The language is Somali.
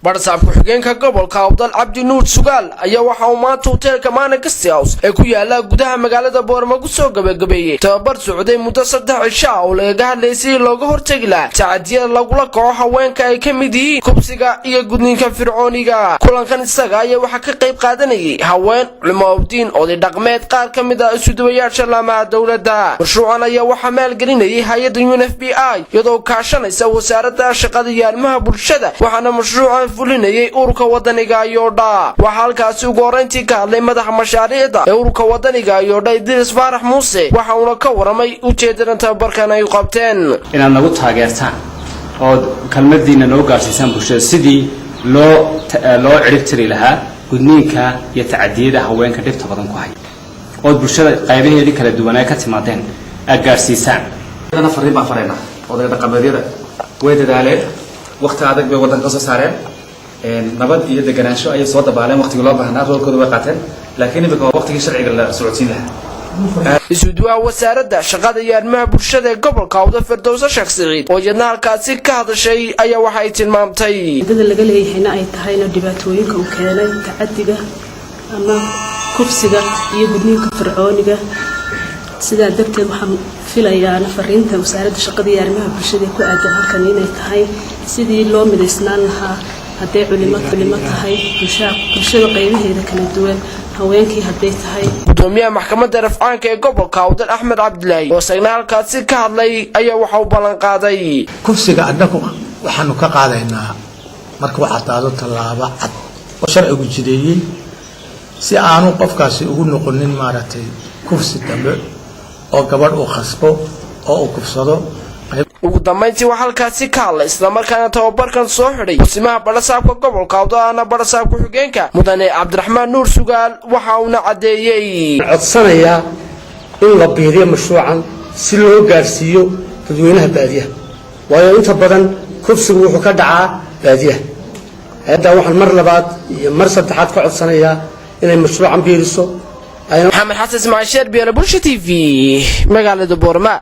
barsaab ku-xigeenka gobolka Abdal Cabdi Nuur Sugaal ayaa waxa uu maanta hoteelka Maana Guest House ee ku yaala gudaha magaalada Boorama ku soo gabagabeeyay tababar socday muddo 3 cisho oo laga hadlaysay looga hortagi lahaa tacadiyada lagula kaco haweenka ay ka mid yihiin kubsiga iyo gudniinka fircooniga. kulankan isaga ayaa waxa ka qayb qaadanayay haween culimo-diin oo dhaqameed qaar ka mid ah isuduwayaasha laamaha dawladda. mashruucan ayaa waxa maalgelinayay hay'adda UNFPI iyadoo kaashanaysa wasaaradda shaqada iyo arrimaha bulshada waxaana mashruucan fulinayay ururka wadaniga Yoodha. waxa halkaas ugu horeyntii ka hadlay madaxa mashaariicda ee ururka wadaniga Yoodha Idris Faarax Muuse waxa uu ka waramay ujeedada tababarkan ay qabteen inaan nagu taageertaan oo kalmadiina noo gaarsiisan bulshada sidii loo cirib tiri lahaa gudniinka iyo tacadiyada haweenka dhibta badan ku hay oo bulshada qaybaheedii kala duwan ay ka timaadeen gaarsiisaan ana fariin baan farayna odayda dhaqameedyada way dadaaleen waqti adag bay wadanka soo saareen nabad iyo deganaansho ay soo dabaaleen waqtiga loo baahnaa roolkooda way qaateen laakiin imika waqtigii sharciga la socodsiin lahaa. isuduwa wasaaradda shaqada iyo arrimaha bulshada ee gobolka Awdal Firdawsa Sheekh Saciid oo iyadna halkaasi ka hadashay ayaa waxa ay tilmaamtay dad laga leeyahayna ay tahayna dhibaatooyinka uu keenay tacadiga ama kubsiga iyo gudniinka fircooniga sida darteed waxaan filayaa fariinta wasaaradda shaqada iyo arrimaha bulshada ku aadan halkan inay tahay sidii loo mideysnaan lahaa haday culimo tahay bulshada qaybaheeda kala duwan haweenkii haday tahay. gudoomiyaha maxkamadda rafcaanka ee gobolka Awdal Axmed Cabdilaahi oo sagna halkaasi ka hadlay ayaa waxa uu ballan qaaday kubsiga adnaku waxaanu ka qaadaynaa marka waxa taado talaabo cad oo sharcigu jideeyay si aanu qofkaasi ugu noqonin maaragtay kubsi dambe oo gabadh uu khasbo oo uu kubsado. ugu dambeyntii waxa halkaasi ka hadlay isla markaana tababarkan soo xidhay wasimaha barsaabka gobolka Awdal barsaab ku-xigeenka mudane Cabdiraxmaan Nuur Sugaal waxa uu cadeeyay codsanaya in la biiriyo mashruucan si loo gaarsiiyo dadweynaha baadiyaha waayo inta badan kubsigu wuxuu ka dhacaa baadiyaha. hadda waxaan mar labaad iyo mar saddexaad ka codsanaya inay mashruucan biiriso. Maxamed Xasan Ismaaciil Beer Bulsho TV magaalada Boorama.